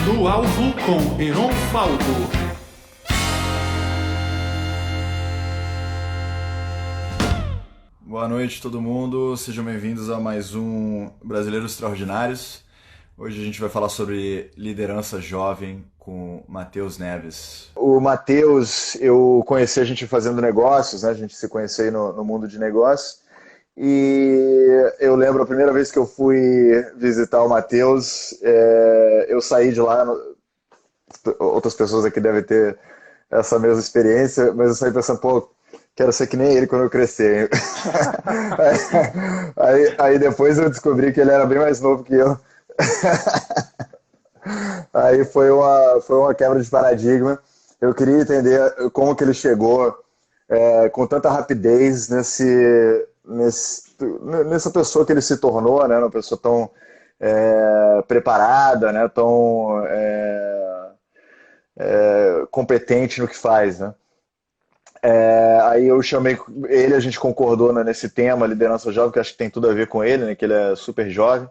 No Alvo com Heron Falco. Boa noite, todo mundo. Sejam bem-vindos a mais um Brasileiros Extraordinários. Hoje a gente vai falar sobre liderança jovem com Matheus Neves. O Matheus, eu conheci a gente fazendo negócios, né? A gente se conheceu aí no mundo de negócios. E eu lembro a primeira vez que eu fui visitar o Matheus, eu saí de lá, outras pessoas aqui devem ter essa mesma experiência, mas eu saí pensando, pô, quero ser que nem ele quando eu crescer. Aí depois eu descobri que ele era bem mais novo que eu. Aí foi uma quebra de paradigma. Eu queria entender como que ele chegou com tanta rapidez nessa pessoa que ele se tornou, né? Uma pessoa tão preparada, né? Tão competente no que faz, né? Aí eu chamei ele, a gente concordou, né, nesse tema, liderança jovem, que acho que tem tudo a ver com ele, né? Que ele é super jovem.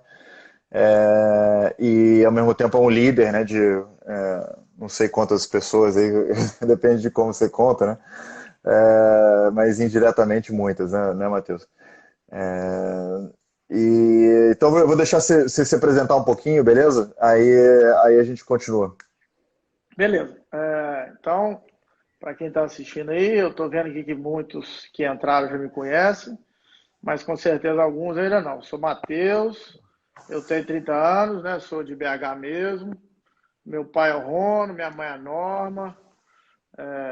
E ao mesmo tempo é um líder, né, de não sei quantas pessoas aí, depende de como você conta, né, mas indiretamente muitas, né, Matheus? Então eu vou deixar você se apresentar um pouquinho, beleza? Aí a gente continua. Beleza. Então, para quem está assistindo aí, eu estou vendo aqui que muitos que entraram já me conhecem, mas com certeza alguns ainda não. Sou Matheus, eu tenho 30 anos, né? Sou de BH mesmo. Meu pai é o Rono, minha mãe é a Norma,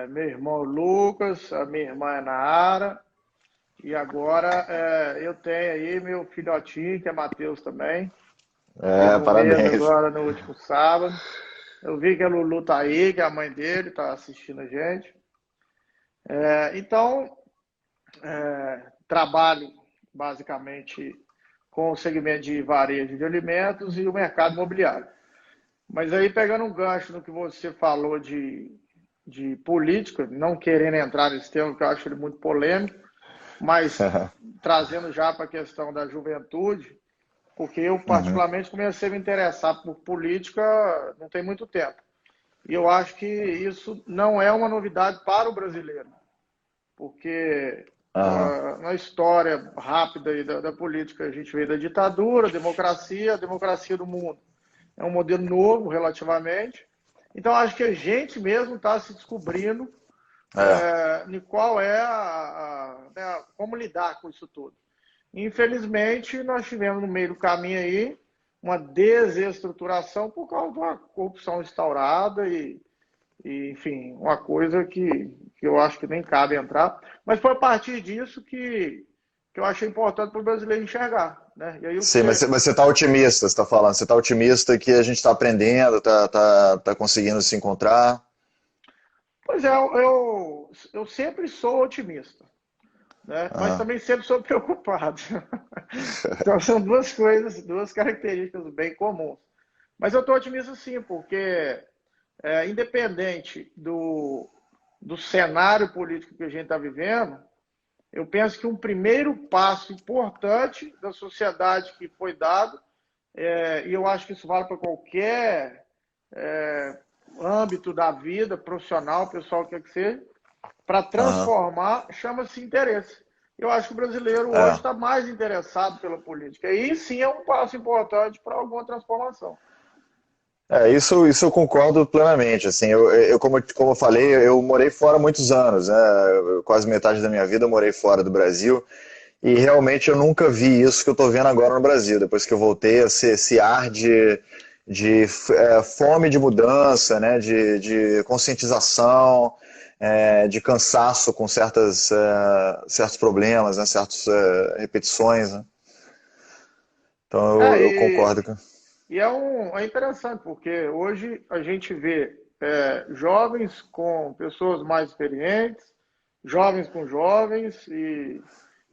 meu irmão é o Lucas, a minha irmã é a Nara. E agora eu tenho aí meu filhotinho, que é Matheus também. Fez um mês Parabéns. agora no último sábado. Eu vi que a Lulu tá aí, que é a mãe dele, tá assistindo a gente. Então, trabalho basicamente com o segmento de varejo de alimentos e o mercado imobiliário. Mas aí, pegando um gancho no que você falou de política, não querendo entrar nesse tema, porque eu acho ele muito polêmico, mas trazendo já para a questão da juventude, porque eu Uhum. particularmente comecei a me interessar por política não tem muito tempo. E eu acho que isso não é uma novidade para o brasileiro, porque Aham. na história rápida aí da política a gente veio da ditadura, a democracia do mundo é um modelo novo relativamente. Então acho que a gente mesmo está se descobrindo É. em qual é como lidar com isso tudo. Infelizmente, nós tivemos no meio do caminho aí uma desestruturação por causa de uma corrupção instaurada enfim, uma coisa que eu acho que nem cabe entrar. Mas foi a partir disso que eu achei importante para o brasileiro enxergar. Né? E aí Sim, mas você está otimista, você está falando, você está otimista que a gente está aprendendo, tá conseguindo se encontrar. Pois é, eu sempre sou otimista, né? Mas Aham. também sempre sou preocupado. Então são duas coisas, duas características bem comuns. Mas eu estou otimista sim, porque independente do cenário político que a gente está vivendo, eu penso que um primeiro passo importante da sociedade que foi dado, e eu acho que isso vale para qualquer âmbito da vida, profissional, pessoal, que seja, para Aham. transformar, chama-se interesse. Eu acho que o brasileiro hoje É. está mais interessado pela política. E sim é um passo importante para alguma transformação. Isso eu concordo plenamente. Assim, como eu falei, eu morei fora há muitos anos, né? Quase metade da minha vida eu morei fora do Brasil e realmente eu nunca vi isso que eu estou vendo agora no Brasil. Depois que eu voltei, esse ar de fome de mudança, né? De conscientização, de cansaço com certos problemas, né? Certas repetições, né? Então É, eu concordo com. é interessante, porque hoje a gente vê jovens com pessoas mais experientes, jovens com jovens,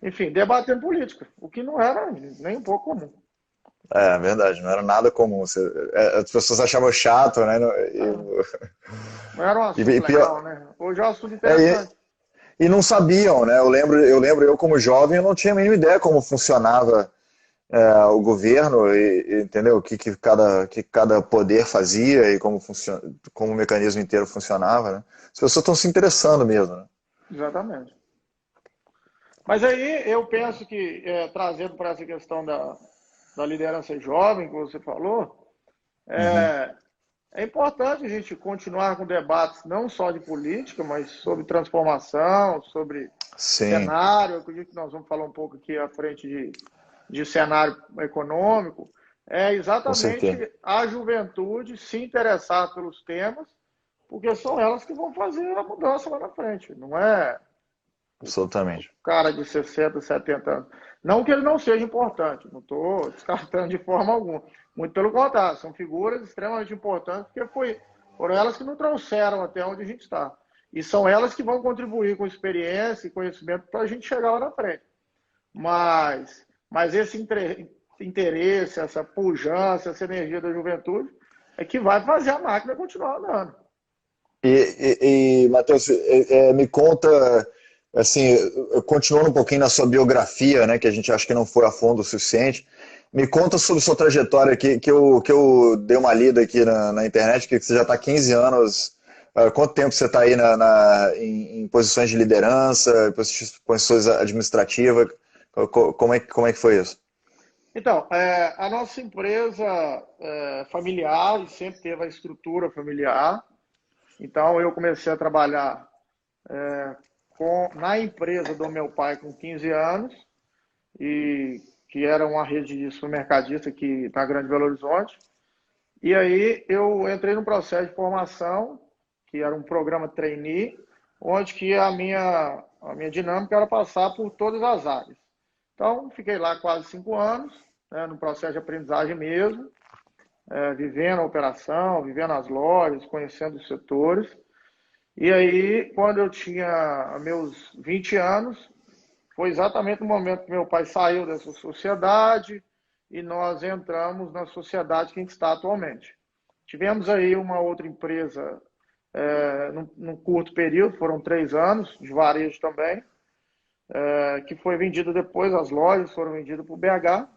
enfim, debatendo política, o que não era nem um pouco comum. É verdade, não era nada comum. As pessoas achavam chato, né? Não era um assunto E pior, legal, né? Hoje é um assunto é, interessante. e não sabiam, né? Eu lembro eu como jovem, eu não tinha a mínima ideia como funcionava, o governo, entendeu? Que cada poder fazia e como o mecanismo inteiro funcionava, né? As pessoas estão se interessando mesmo, né? Exatamente. Mas aí eu penso que, trazendo para essa questão da liderança jovem que você falou, Uhum. é, é importante a gente continuar com debates não só de política, mas sobre transformação, sobre Sim, cenário. Eu acredito que nós vamos falar um pouco aqui à frente de cenário econômico. É com exatamente certeza. a juventude se interessar pelos temas, porque são elas que vão fazer a mudança lá na frente. Não é o Absolutamente. cara de 60, 70 anos. Não que ele não seja importante, não estou descartando de forma alguma. Muito pelo contrário, são figuras extremamente importantes, porque foram elas que nos trouxeram até onde a gente está. E são elas que vão contribuir com experiência e conhecimento para a gente chegar lá na frente. Mas esse interesse, essa pujança, essa energia da juventude é que vai fazer a máquina continuar andando. Matheus, me conta, assim, continuando um pouquinho na sua biografia, né, que a gente acha que não foi a fundo o suficiente, me conta sobre sua trajetória, que eu dei uma lida aqui na internet, que você já está há 15 anos, quanto tempo você está aí em posições de liderança, posições administrativas, como é que foi isso? Então, a nossa empresa é familiar e sempre teve a estrutura familiar. Então, eu comecei a trabalhar na empresa do meu pai com 15 anos, e que era uma rede de supermercadista aqui na Grande Belo Horizonte. E aí eu entrei no processo de formação, que era um programa trainee, onde que a minha dinâmica era passar por todas as áreas. Então, fiquei lá quase 5 anos, né, no processo de aprendizagem mesmo, vivendo a operação, vivendo as lojas, conhecendo os setores. E aí, quando eu tinha meus 20 anos, foi exatamente no momento que meu pai saiu dessa sociedade e nós entramos na sociedade que a gente está atualmente. Tivemos aí uma outra empresa num curto período, foram 3 anos, de varejo também, que foi vendida depois, as lojas foram vendidas para o BH,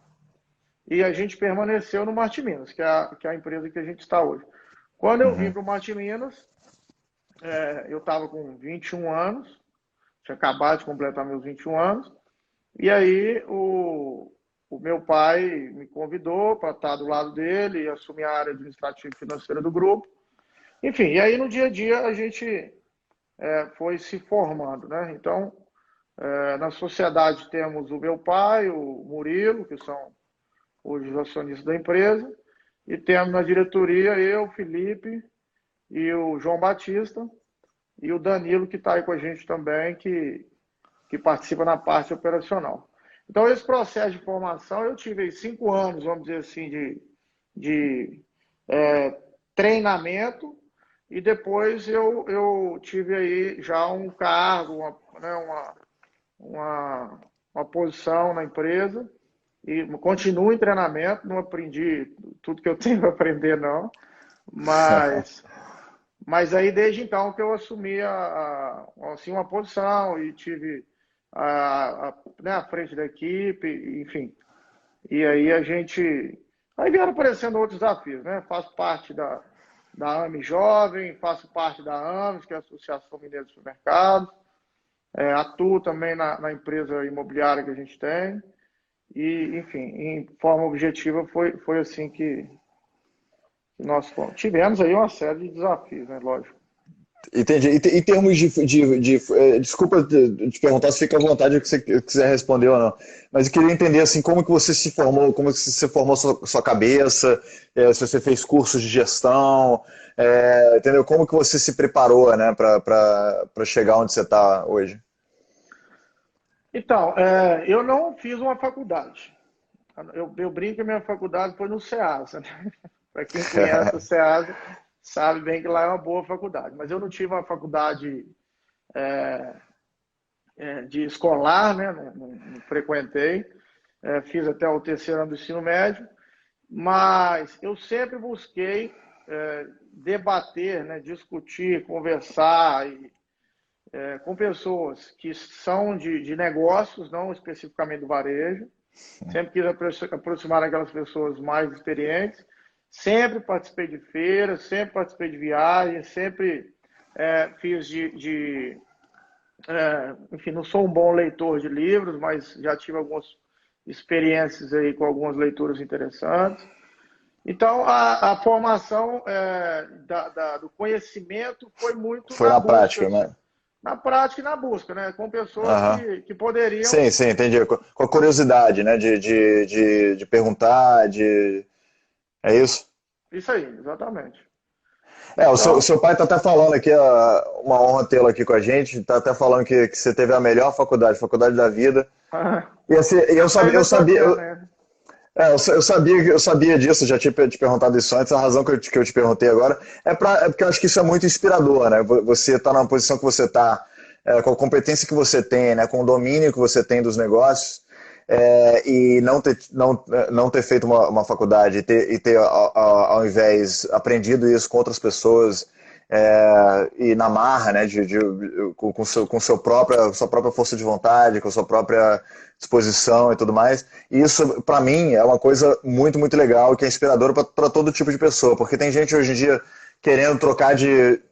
e a gente permaneceu no Marte Minas, que é a empresa que a gente está hoje. Quando eu vim Uhum. para o Marte Minas, eu estava com 21 anos, tinha acabado de completar meus 21 anos, e aí o meu pai me convidou para estar do lado dele e assumir a área administrativa e financeira do grupo. Enfim, e aí no dia a dia a gente foi se formando, né? Então, na sociedade temos o meu pai, o Murilo, que são hoje os acionistas da empresa, e temos na diretoria eu, Felipe e o João Batista e o Danilo, que está aí com a gente também, que participa na parte operacional. Então, esse processo de formação, eu tive aí 5 anos, vamos dizer assim, de treinamento, e depois eu tive aí já um cargo, uma posição na empresa, e continuo em treinamento, não aprendi tudo que eu tenho para aprender, não, mas, mas aí desde então que eu assumi assim, uma posição e tive né, à frente da equipe, enfim. E aí a gente. Aí vieram aparecendo outros desafios, né? Faço parte da AME Jovem, faço parte da AMES, que é a Associação Mineira de Supermercados, atuo também na empresa imobiliária que a gente tem. E, enfim, em forma objetiva, foi assim que nós tivemos aí uma série de desafios, né? Lógico. Entendi. Em termos desculpa te perguntar, se fica à vontade que você quiser responder ou não. Mas eu queria entender assim, como que você se formou, como que você formou sua cabeça, se você fez cursos de gestão, entendeu? Como que você se preparou, né, para chegar onde você está hoje? Então, eu não fiz uma faculdade. Eu brinco que a minha faculdade foi no SEASA, né? Para quem conhece o SEASA, sabe bem que lá é uma boa faculdade. Mas eu não tive uma faculdade de escolar, né? Não frequentei. Fiz até o terceiro ano do ensino médio. Mas eu sempre busquei debater, né? Discutir, conversar com pessoas que são de negócios, não especificamente do varejo, Sempre quis aproximar aquelas pessoas mais experientes. Sempre participei de feiras, sempre participei de viagens, sempre fiz enfim, não sou um bom leitor de livros, mas já tive algumas experiências aí com algumas leituras interessantes. Então, a formação do conhecimento foi muito Foi na prática, né? Na prática e na busca, né? Com pessoas que poderiam... Sim, sim, entendi. Com a curiosidade, né? De perguntar, É isso? Isso aí, exatamente. O Então, seu pai está até falando aqui, uma honra tê-lo aqui com a gente, está até falando que você teve a melhor faculdade, faculdade da vida. E assim, eu sabia disso, já tinha te perguntado isso antes, a razão que eu te perguntei agora é porque eu acho que isso é muito inspirador, né? Você está na posição que você está, com a competência que você tem, né? Com o domínio que você tem dos negócios, e não ter feito uma faculdade e ter, ao invés, aprendido isso com outras pessoas, e na marra, né, com sua própria força de vontade, com sua própria disposição e tudo mais. E isso, para mim, é uma coisa muito, muito legal, que é inspiradora para todo tipo de pessoa, porque tem gente hoje em dia querendo trocar de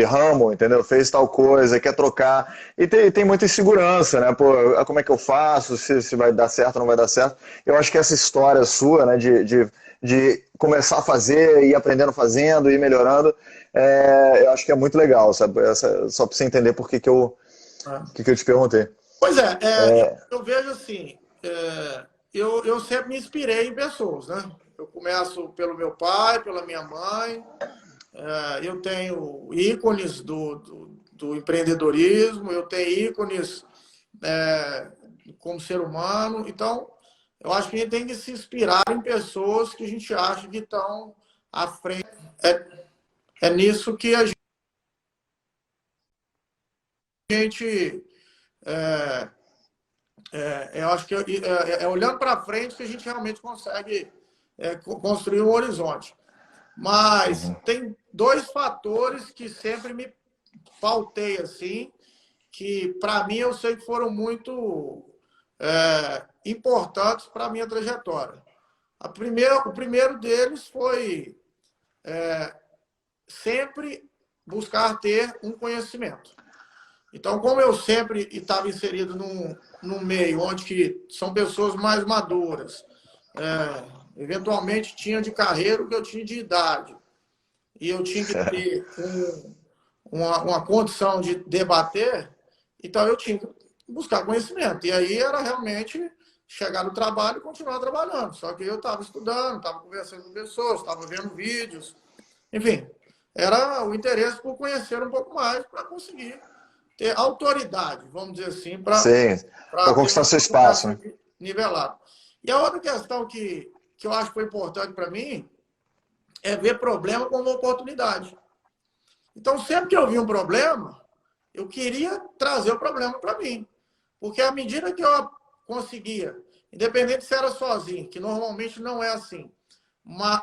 ramo, entendeu? Fez tal coisa, quer trocar, e tem muita insegurança, né? Pô, como é que eu faço? Se vai dar certo ou não vai dar certo? Eu acho que essa história sua, né, de começar a fazer, ir aprendendo fazendo, ir melhorando, eu acho que é muito legal, sabe? Só para você entender por que eu te perguntei. Pois eu vejo assim, eu sempre me inspirei em pessoas, né? Eu começo pelo meu pai, pela minha mãe, eu tenho ícones do empreendedorismo, eu tenho ícones como ser humano. Então, eu acho que a gente tem que se inspirar em pessoas que a gente acha que estão à frente. É nisso que a gente... eu acho que olhando para frente que a gente realmente consegue construir um horizonte. Mas tem dois fatores que sempre me pautei assim, que para mim eu sei que foram muito importantes para a minha trajetória. O primeiro deles foi sempre buscar ter um conhecimento. Então, como eu sempre estava inserido num meio onde que são pessoas mais maduras, eventualmente tinha de carreira o que eu tinha de idade, e eu tinha que ter uma condição de debater, então eu tinha que buscar conhecimento. E aí era realmente chegar no trabalho e continuar trabalhando. Só que eu estava estudando, estava conversando com pessoas, estava vendo vídeos, enfim, era o interesse por conhecer um pouco mais para conseguir ter autoridade, vamos dizer assim, para conquistar seu espaço, né? Nivelado. E a outra questão que eu acho que foi importante para mim é ver problema como oportunidade. Então, sempre que eu vi um problema, eu queria trazer o problema para mim. Porque à medida que eu conseguia, independente se era sozinho, que normalmente não é assim,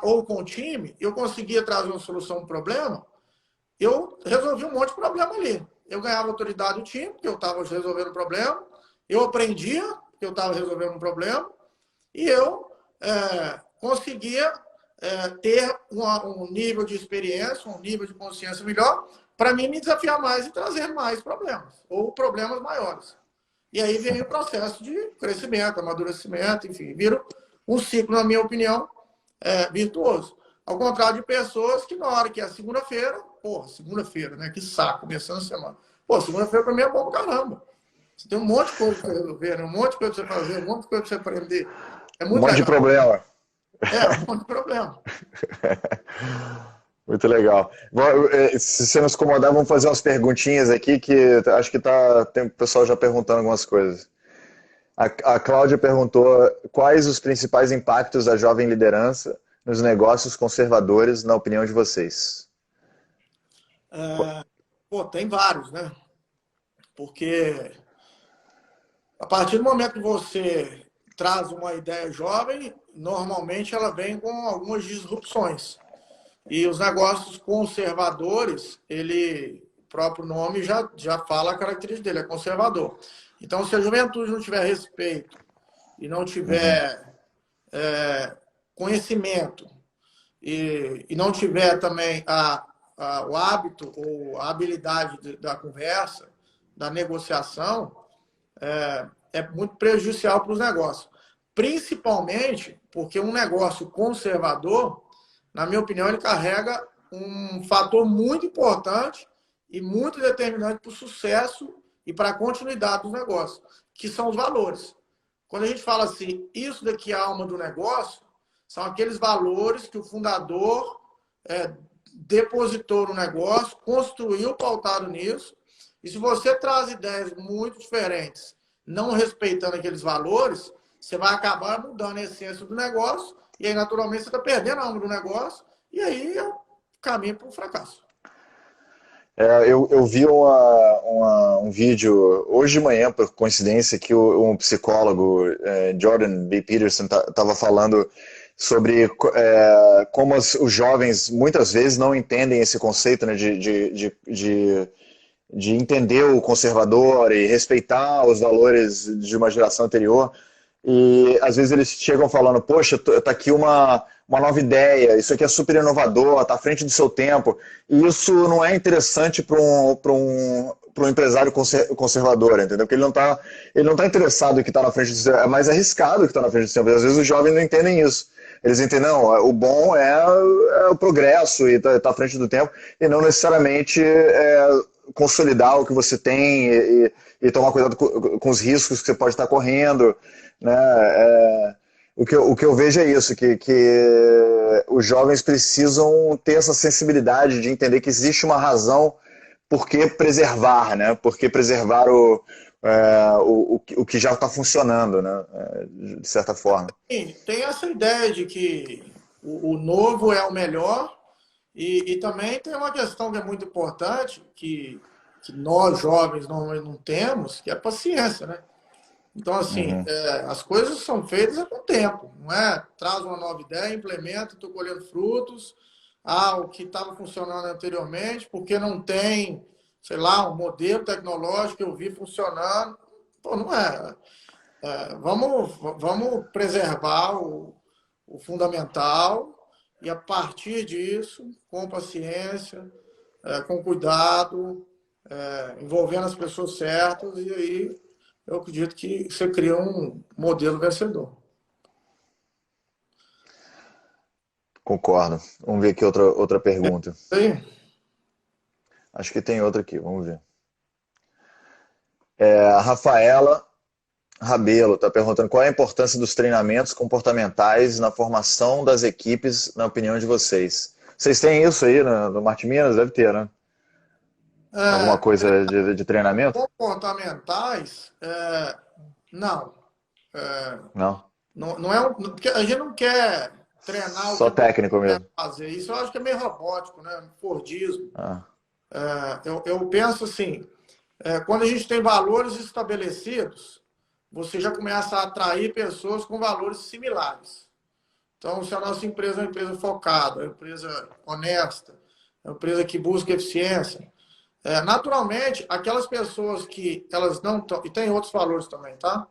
ou com time, eu conseguia trazer uma solução para o problema, eu resolvi um monte de problema ali. Eu ganhava autoridade do time, porque eu estava resolvendo um problema, eu aprendia, porque eu estava resolvendo um problema, e eu conseguia ter um nível de experiência, um nível de consciência melhor, para mim me desafiar mais e trazer mais problemas, ou problemas maiores. E aí vem o processo de crescimento, amadurecimento, enfim, vira um ciclo, na minha opinião, virtuoso. Ao contrário de pessoas que na hora que é segunda-feira, segunda-feira, né? Que saco, começando a semana. Segunda-feira para mim é bom pra caramba. Você tem um monte de coisa para você resolver, né? Um monte de coisa para você fazer, um monte de coisa para você aprender. É muito monte legal. De problema. Um monte de problema. Muito legal. Se você não se incomodar, vamos fazer umas perguntinhas aqui, que acho que tem o pessoal já perguntando algumas coisas. A Cláudia perguntou quais os principais impactos da jovem liderança nos negócios conservadores, na opinião de vocês? Tem vários, né? Porque a partir do momento que você traz uma ideia jovem, normalmente ela vem com algumas disrupções. E os negócios conservadores, o próprio nome já fala a característica dele, é conservador. Então, se a juventude não tiver respeito e não tiver conhecimento e não tiver também o hábito ou a habilidade da conversa, da negociação, é muito prejudicial para os negócios. Principalmente porque um negócio conservador, na minha opinião, ele carrega um fator muito importante e muito determinante para o sucesso e para a continuidade dos negócios, que são os valores. Quando a gente fala assim, isso daqui é a alma do negócio, são aqueles valores que o fundador depositou no negócio, construiu pautado nisso, e se você traz ideias muito diferentes, não respeitando aqueles valores, você vai acabar mudando a essência do negócio, e aí, naturalmente, você está perdendo a alma do negócio, e aí é o caminho para o fracasso. Eu vi um vídeo hoje de manhã, por coincidência, que um psicólogo, Jordan B. Peterson, estava falando sobre como os jovens muitas vezes não entendem esse conceito, né, de entender o conservador e respeitar os valores de uma geração anterior. E às vezes eles chegam falando, poxa, tá aqui uma nova ideia, isso aqui é super inovador, tá à frente do seu tempo. E isso não é interessante para um empresário conservador, entendeu? Porque ele não tá interessado em que está na frente do tempo, é mais arriscado que está na frente do tempo. E às vezes os jovens não entendem isso. Eles entendem, não, o bom é o progresso e tá à frente do tempo, e não necessariamente consolidar o que você tem e tomar cuidado com os riscos que você pode estar correndo, né? O que eu vejo é isso, que os jovens precisam ter essa sensibilidade de entender que existe uma razão por que preservar, né? Por que preservar o que já está funcionando, né? De certa forma. Sim, tem essa ideia de que o novo é o melhor, e também tem uma questão que é muito importante, que nós jovens normalmente não temos, que é a paciência, né? Então, assim, as coisas são feitas com tempo, não é? Traz uma nova ideia, implementa, estou colhendo frutos, o que estava funcionando anteriormente, porque não tem, sei lá, um modelo tecnológico que eu vi funcionando. Pô, não é. Vamos preservar o fundamental e, a partir disso, com paciência, com cuidado, envolvendo as pessoas certas, e aí eu acredito que você cria um modelo vencedor. Concordo. Vamos ver aqui outra pergunta. Sim. Acho que tem outra aqui, vamos ver. A Rafaela Rabelo está perguntando qual é a importância dos treinamentos comportamentais na formação das equipes, na opinião de vocês. Vocês têm isso aí no Marte Minas? Deve ter, né? Alguma coisa de treinamento? Comportamentais, não. Não? Não porque a gente não quer treinar Só o que técnico mesmo. fazer. Isso eu acho que é meio robótico, né? Fordismo. Eu penso assim, quando a gente tem valores estabelecidos, você já começa a atrair pessoas com valores similares. Então, se a nossa empresa é uma empresa focada, é uma empresa honesta, é uma empresa que busca eficiência, naturalmente, aquelas pessoas que elas não estão, e tem outros valores também, tá?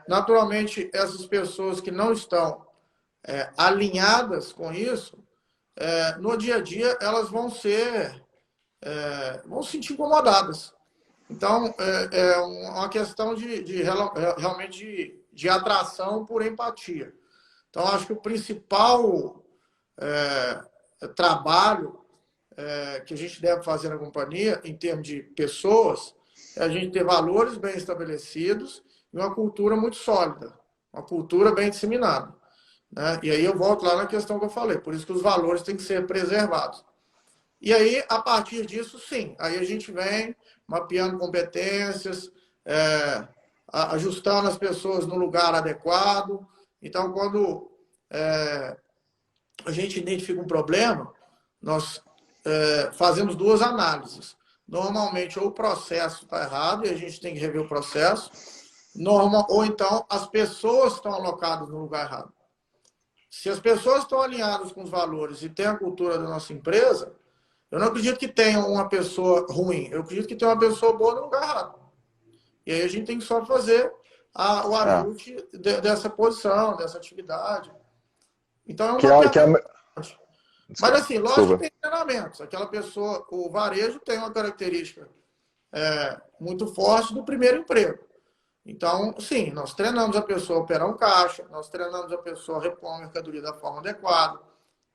Naturalmente, essas pessoas que não estão alinhadas com isso, no dia a dia, elas vão se sentir incomodadas. Então, é uma questão realmente de atração por empatia. Então, acho que o principal trabalho que a gente deve fazer na companhia, em termos de pessoas, é a gente ter valores bem estabelecidos e uma cultura muito sólida, uma cultura bem disseminada, né? E aí eu volto lá na questão que eu falei, por isso que os valores têm que ser preservados. E aí, a partir disso, sim, aí a gente vem mapeando competências, ajustando as pessoas no lugar adequado. Então, quando a gente identifica um problema, nós fazemos duas análises. Normalmente, ou o processo está errado e a gente tem que rever o processo, ou então as pessoas estão alocadas no lugar errado. Se as pessoas estão alinhadas com os valores e têm a cultura da nossa empresa, eu não acredito que tenha uma pessoa ruim, eu acredito que tem uma pessoa boa no lugar errado. E aí a gente tem que só fazer o ajuste dessa posição, dessa atividade. Então, é um Que mapeamento. que é... Mas, assim, lógico Desculpa. que tem treinamentos. Aquela pessoa, o varejo tem uma característica muito forte do primeiro emprego. Então, sim, nós treinamos a pessoa a operar um caixa, nós treinamos a pessoa a repor a mercadoria da forma adequada,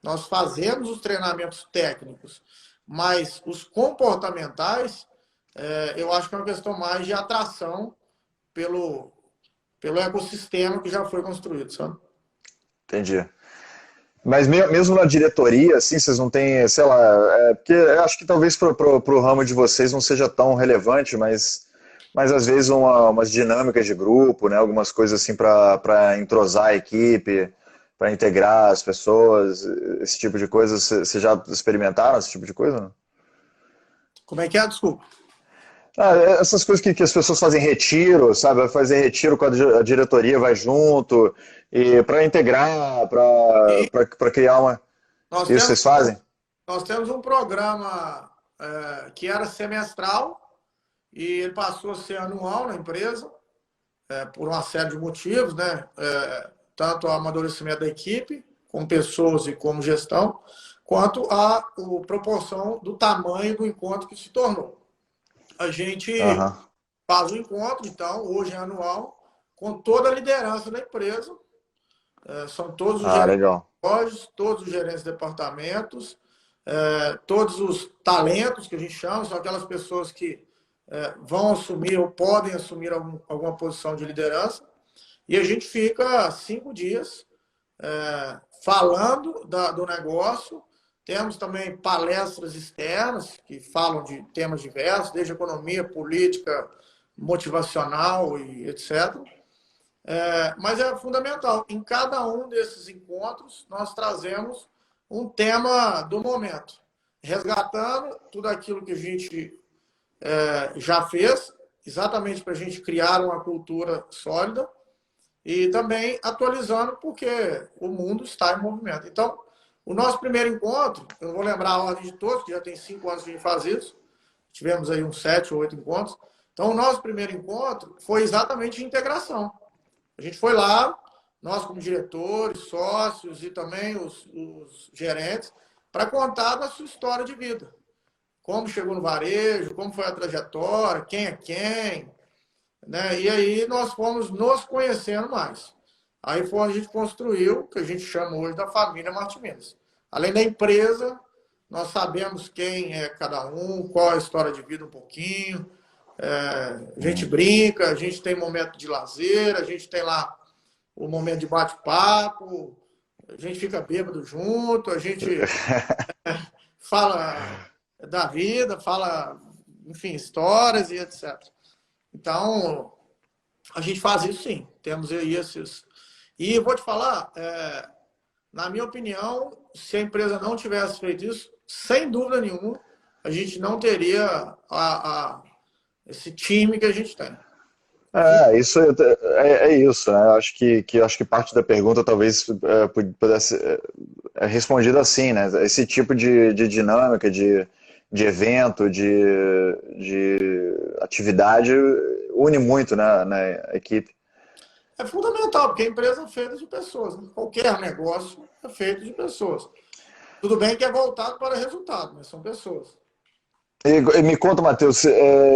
nós fazemos os treinamentos técnicos, mas os comportamentais, eu acho que é uma questão mais de atração pelo ecossistema que já foi construído, sabe? Entendi. Mas mesmo na diretoria, assim, vocês não têm, sei lá, porque eu acho que talvez pro ramo de vocês não seja tão relevante, mas às vezes umas dinâmicas de grupo, né, algumas coisas assim para entrosar a equipe, para integrar as pessoas, esse tipo de coisa, vocês já experimentaram esse tipo de coisa? Não? Como é que é? Desculpa. Essas coisas que as pessoas fazem retiro, sabe? Vai fazer retiro com a diretoria, vai junto, e para integrar, E para criar uma. nós Isso temos, vocês fazem? nós temos um programa que era semestral e ele passou a ser anual na empresa, por uma série de motivos, né? Tanto o amadurecimento da equipe, como pessoas e como gestão, quanto a proporção do tamanho do encontro que se tornou. A gente Aham. faz o encontro, então, hoje é anual, com toda a liderança da empresa. São todos os Ah, gerentes legal. de lojas, todos os gerentes de departamentos, todos os talentos que a gente chama, são aquelas pessoas que vão assumir ou podem assumir alguma posição de liderança. E a gente fica 5 dias falando do negócio. Temos também palestras externas que falam de temas diversos, desde economia, política, motivacional e etc. Mas é fundamental. Em cada um desses encontros, nós trazemos um tema do momento, resgatando tudo aquilo que a gente já fez, exatamente para a gente criar uma cultura sólida, e também atualizando, porque o mundo está em movimento. Então, o nosso primeiro encontro, eu não vou lembrar a ordem de todos, que já tem 5 anos que a gente faz isso, tivemos aí uns 7 ou 8 encontros. Então, o nosso primeiro encontro foi exatamente de integração. A gente foi lá, nós como diretores, sócios e também os gerentes, para contar da sua história de vida. Como chegou no varejo, como foi a trajetória, quem é quem, né? E aí nós fomos nos conhecendo mais. Aí foi onde a gente construiu o que a gente chama hoje da família Martins. Além da empresa, nós sabemos quem é cada um, qual é a história de vida um pouquinho. A gente brinca, a gente tem momento de lazer, a gente tem lá o momento de bate-papo, a gente fica bêbado junto, a gente fala da vida, fala, enfim, histórias e etc. Então, a gente faz isso sim. Temos aí esses. E eu vou te falar, na minha opinião, se a empresa não tivesse feito isso, sem dúvida nenhuma, a gente não teria esse time que a gente tem. Isso é isso, né? Acho que parte da pergunta talvez pudesse respondida assim, né? Esse tipo de dinâmica, de evento, de atividade une muito, né, na equipe. É fundamental, porque a empresa é feita de pessoas, né? Qualquer negócio é feito de pessoas. Tudo bem que é voltado para resultado, mas são pessoas. E me conta, Matheus,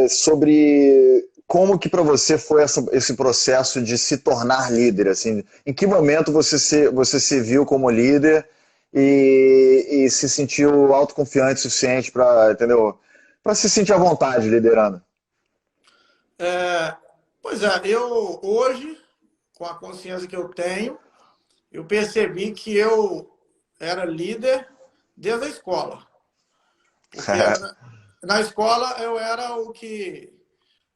sobre como que para você foi esse processo de se tornar líder, assim, em que momento você se viu como líder e se sentiu autoconfiante o suficiente para, entendeu? Para se sentir à vontade liderando. Pois é, eu hoje, com a consciência que eu tenho, eu percebi que eu era líder desde a escola. Porque na escola eu era o que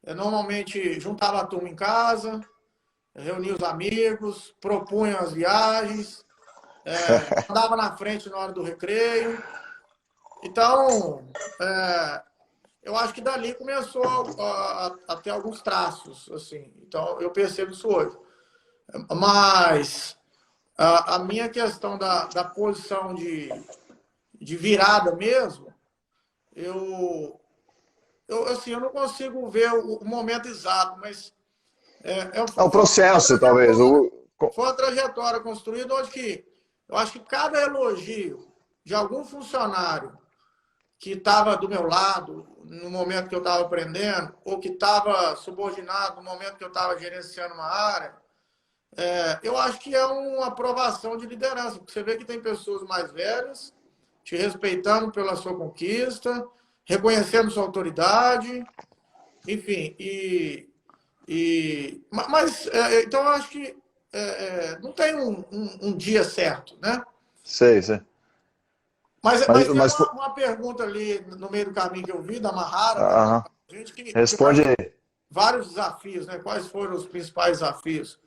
eu normalmente juntava a turma em casa, reunia os amigos, propunha as viagens, andava na frente na hora do recreio. Então, eu acho que dali começou a ter alguns traços, assim. Então, eu percebo isso hoje. Mas a minha questão da posição de virada mesmo, assim, eu não consigo ver o momento exato, mas É um processo, talvez. Foi uma trajetória construída onde que eu acho que cada elogio de algum funcionário que estava do meu lado no momento que eu estava aprendendo, ou que estava subordinado no momento que eu estava gerenciando uma área, eu acho que é uma aprovação de liderança, porque você vê que tem pessoas mais velhas te respeitando pela sua conquista, reconhecendo sua autoridade, enfim. Mas então eu acho que não tem um dia certo, né? Sei, sei. Mas tem uma pergunta ali no meio do caminho que eu vi, da Mahara, né? Aham. Gente Responde aí. vários desafios, né? Quais foram os principais desafios?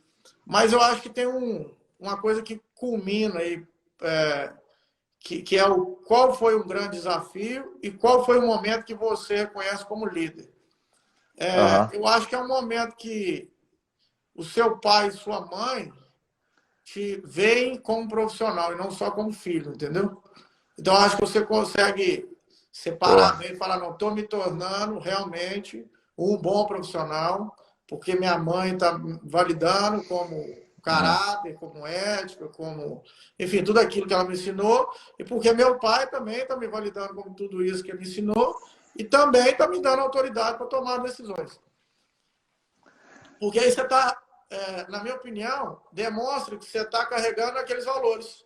Mas eu acho que tem uma coisa que culmina aí, que é qual foi um grande desafio e qual foi o momento que você reconhece como líder. Eu acho que é um momento que o seu pai e sua mãe te veem como profissional e não só como filho, entendeu? Então, acho que você consegue separar bem e falar, não, estou me tornando realmente um bom profissional, porque minha mãe está validando como caráter, como ética, como... Enfim, tudo aquilo que ela me ensinou, e porque meu pai também está me validando como tudo isso que ele me ensinou, e também está me dando autoridade para tomar decisões. Porque aí você está, na minha opinião, demonstra que você está carregando aqueles valores.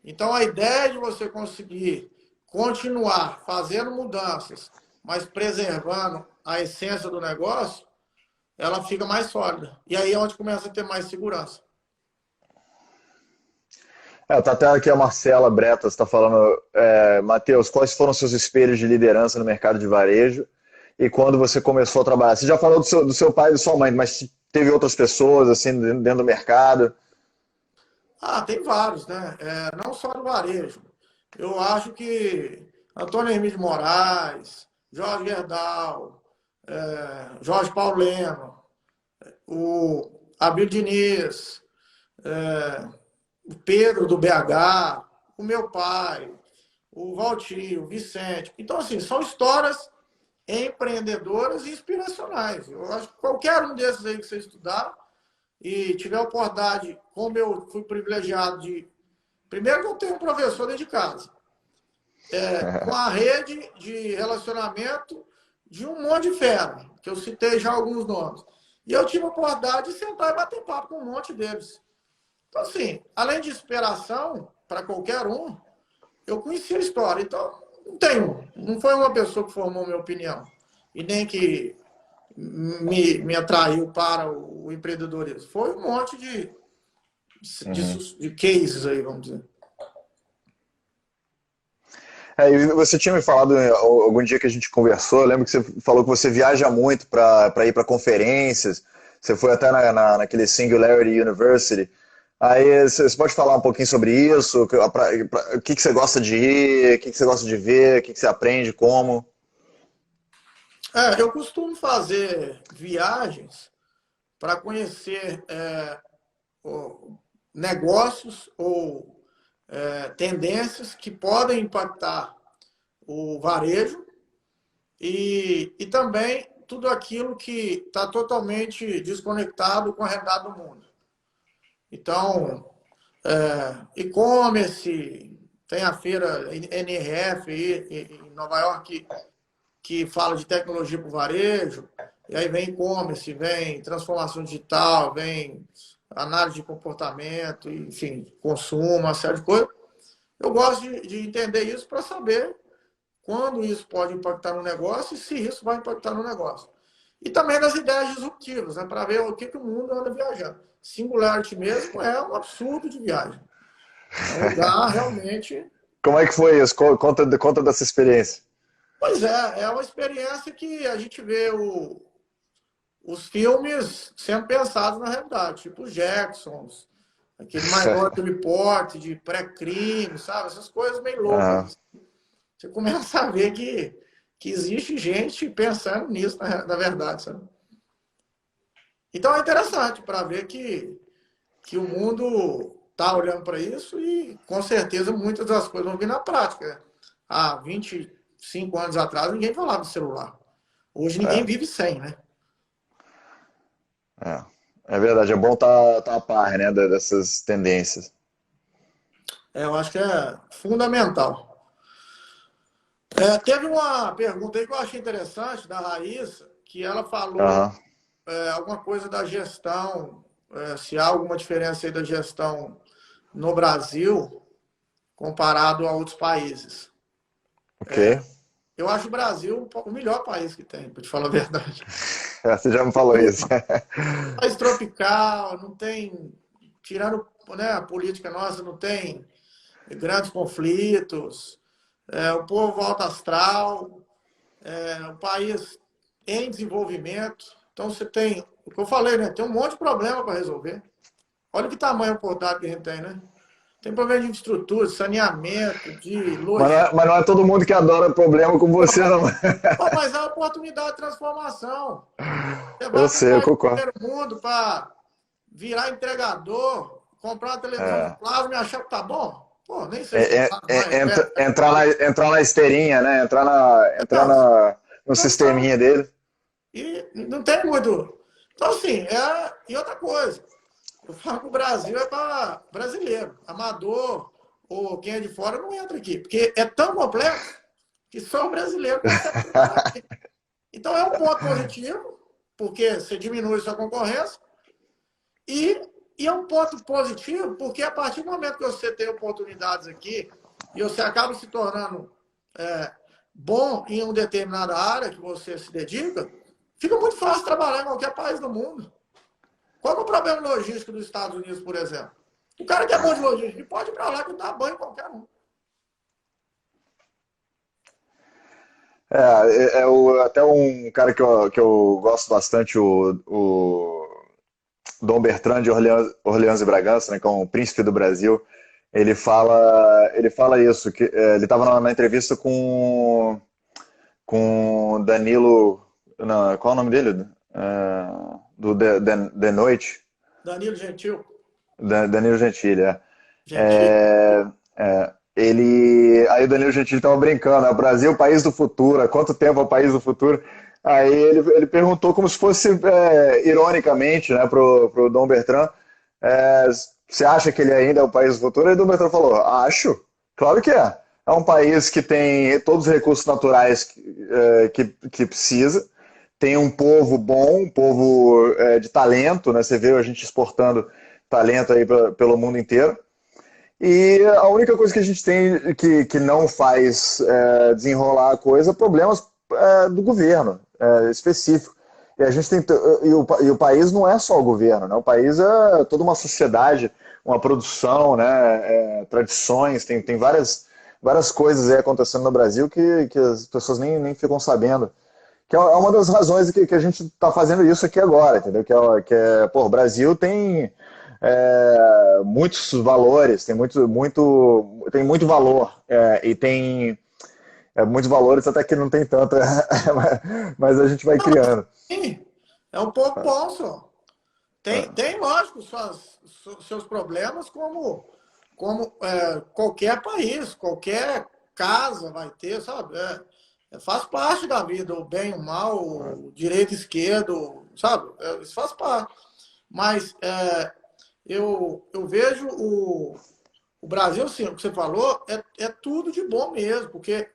Então, a ideia de você conseguir continuar fazendo mudanças, mas preservando a essência do negócio, ela fica mais sólida. E aí é onde começa a ter mais segurança. Tá até aqui a Marcela Bretas está falando, Matheus, quais foram seus espelhos de liderança no mercado de varejo e quando você começou a trabalhar? Você já falou do seu pai e da sua mãe, mas teve outras pessoas assim dentro do mercado? Tem vários, né? Não só no varejo. Eu acho que Antônio Hermídio Moraes, Jorge Gerdau, Jorge Pauleno, o Abílio Diniz, o Pedro do BH, o meu pai, o Valtinho, o Vicente. Então, assim, são histórias empreendedoras e inspiracionais. Eu acho que qualquer um desses aí que você estudar e tiver a oportunidade, como eu fui privilegiado de... Primeiro que eu tenho um professor dentro de casa, com a rede de relacionamento de um monte de fera, que eu citei já alguns nomes. E eu tive a oportunidade de sentar e bater papo com um monte deles. Então, assim, além de inspiração para qualquer um, eu conheci a história. Então, não foi uma pessoa que formou minha opinião e nem que me atraiu para o empreendedorismo. Foi um monte de cases aí, vamos dizer. E você tinha me falado algum dia que a gente conversou, eu lembro que você falou que você viaja muito para ir para conferências, você foi até naquele Singularity University. Aí você pode falar um pouquinho sobre isso? O que você gosta de ir, o que você gosta de ver, o que você aprende, como? Eu costumo fazer viagens para conhecer negócios ou tendências que podem impactar o varejo e também tudo aquilo que está totalmente desconectado com a realidade do mundo. Então, e-commerce, tem a feira NRF aí, em Nova York que fala de tecnologia para o varejo, e aí vem e-commerce, vem transformação digital, vem análise de comportamento, enfim, consumo, uma série de coisas. Eu gosto de entender isso para saber quando isso pode impactar no negócio e se isso vai impactar no negócio. E também das ideias disruptivas, né, para ver o que o mundo anda viajando. Singularity mesmo é um absurdo de viagem. É um lugar realmente... Como é que foi isso? Conta dessa experiência. Pois é uma experiência que a gente vê os filmes sendo pensados na realidade, tipo os Jacksons, aquele Minority Report de pré-crime, sabe? Essas coisas meio loucas. Você começa a ver que existe gente pensando nisso, na verdade, sabe? Então é interessante para ver que o mundo está olhando para isso e, com certeza, muitas das coisas vão vir na prática. Há 25 anos atrás, ninguém falava de celular. Hoje, ninguém vive sem, né? É verdade, é bom tá a par, né, dessas tendências. Eu acho que é fundamental. Teve uma pergunta aí que eu achei interessante da Raíssa, que ela falou Aham. alguma coisa da gestão, se há alguma diferença aí da gestão no Brasil comparado a outros países. Ok. Eu acho o Brasil o melhor país que tem, para te falar a verdade. Você já me falou isso. País tropical, não tem, tirando, né, a política nossa, não tem grandes conflitos, o povo alto astral, um país em desenvolvimento. Então você tem, o que eu falei, né? Tem um monte de problema para resolver. Olha que tamanho portátil que a gente tem, né? Tem problema de infraestrutura, de saneamento, de logística. Mas não é todo mundo que adora problema com você, não. Pô, mas é a oportunidade de transformação. Você Eu vai para um sei, eu país do concordo. primeiro mundo para virar entregador, comprar uma televisão de É. plasma e achar que tá bom? Pô, nem sei se tá mais perto. Entrar na esteirinha, né? Entrar Não, no não tá. sisteminha dele. E não tem muito. Então, assim, e outra coisa, eu falo que o Brasil é para brasileiro, amador, ou quem é de fora não entra aqui, porque é tão complexo que só o brasileiro consegue trabalhar aqui. Então, é um ponto positivo, porque você diminui sua concorrência, e, e é um ponto positivo, porque a partir do momento que você tem oportunidades aqui, e você acaba se tornando é, bom em uma determinada área que você se dedica, fica muito fácil trabalhar em qualquer país do mundo. Qual é o problema logístico dos Estados Unidos, por exemplo? O cara que é bom de logística, ele pode ir para lá que dá banho em qualquer um. Até um cara que eu gosto bastante, o Dom Bertrand de Orleans e Bragança, né, que é um príncipe do Brasil, ele fala isso, que ele estava na entrevista com Danilo, não, qual é o nome dele? Do The Noite, Danilo Gentil. Danilo Gentili, Gentil. Aí o Danilo Gentili estava brincando, o Brasil é o país do futuro, há quanto tempo é o país do futuro? Aí ele perguntou como se fosse ironicamente, né, pro Dom Bertrand, você acha que ele ainda é o país do futuro? E o Dom Bertrand falou, acho, claro que é. É um país que tem todos os recursos naturais que precisa, tem um povo bom, um povo de talento, né? Você vê a gente exportando talento aí pelo mundo inteiro. E a única coisa que a gente tem que não faz desenrolar a coisa, problemas do governo específico. E a gente tem e o país não é só o governo, né? O país é toda uma sociedade, uma produção, né? Tradições, tem várias coisas aí acontecendo no Brasil que as pessoas nem ficam sabendo. Que é uma das razões que a gente está fazendo isso aqui agora, entendeu? O Brasil tem muitos valores, tem muito valor e tem muitos valores até que não tem tanto, mas a gente vai criando. Sim, é um pouco bom, só. Tem lógico, seus problemas, como qualquer país, qualquer casa vai ter, sabe? Faz parte da vida, o bem, o mal, o direito, esquerdo, sabe? Isso faz parte. Mas eu vejo o Brasil, sim, o que você falou, é tudo de bom mesmo, porque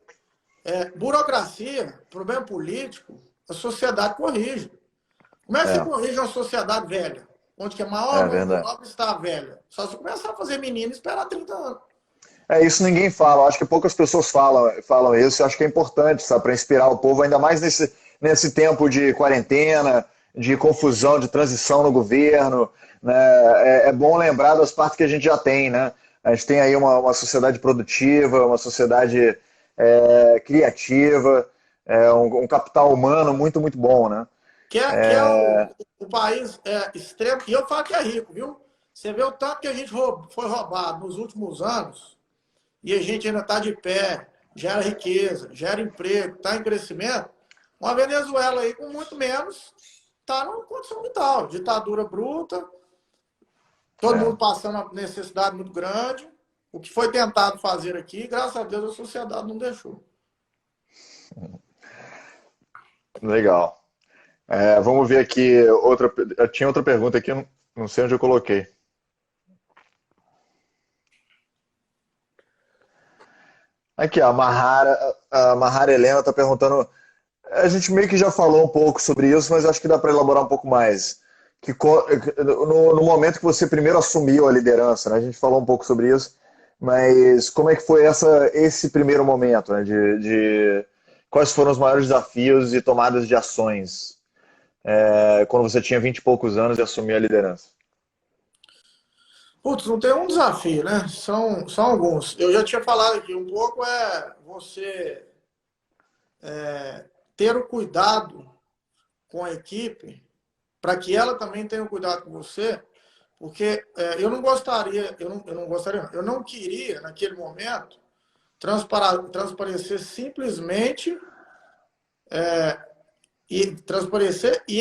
burocracia, problema político, a sociedade corrige. Como é que você É, corrige uma sociedade velha? Onde que a maior é mão de verdade. obra está velha? Só se começar a fazer menino e esperar 30 anos. Isso ninguém fala. Acho que poucas pessoas falam isso. Acho que é importante, sabe, para inspirar o povo, ainda mais nesse tempo de quarentena, de confusão, de transição no governo. Né? É bom lembrar das partes que a gente já tem, né? A gente tem aí uma sociedade produtiva, uma sociedade criativa, um capital humano muito, muito bom, né? Que é o país extremo. E eu falo que é rico, viu? Você vê o tanto que a gente foi roubado nos últimos anos e a gente ainda está de pé, gera riqueza, gera emprego, está em crescimento. Uma Venezuela aí com muito menos está numa condição vital. Ditadura bruta, todo É, mundo passando uma necessidade muito grande. O que foi tentado fazer aqui, graças a Deus, a sociedade não deixou. legal. Vamos ver aqui outra. Eu tinha outra pergunta aqui, eu não sei onde eu coloquei. Aqui, ó, a Mahara Helena está perguntando. A gente meio que já falou um pouco sobre isso, mas acho que dá para elaborar um pouco mais. No momento que você primeiro assumiu a liderança, né? A gente falou um pouco sobre isso, mas como é que foi esse primeiro momento, né? Quais foram os maiores desafios e tomadas de ações quando você tinha 20 e poucos anos e assumiu a liderança? Putz, não tem um desafio, né? São alguns. Eu já tinha falado aqui, um pouco você ter o cuidado com a equipe para que ela também tenha o cuidado com você, porque eu não gostaria, eu não queria, naquele momento, transparecer simplesmente e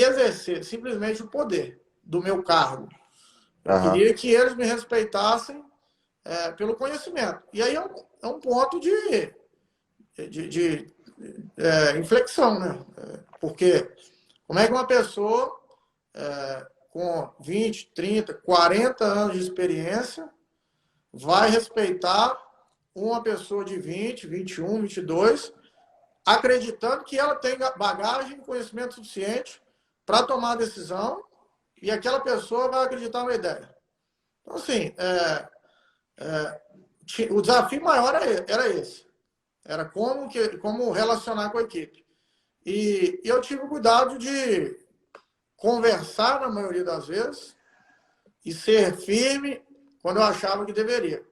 exercer simplesmente o poder do meu cargo. Eu Aham. queria que eles me respeitassem pelo conhecimento. E aí é um ponto de inflexão, né? Porque como é que uma pessoa com 20, 30, 40 anos de experiência vai respeitar uma pessoa de 20, 21, 22, acreditando que ela tem bagagem e conhecimento suficiente para tomar a decisão e aquela pessoa vai acreditar na ideia. Então, assim, o desafio maior era esse. Era como relacionar com a equipe. E eu tive o cuidado de conversar, na maioria das vezes, e ser firme quando eu achava que deveria.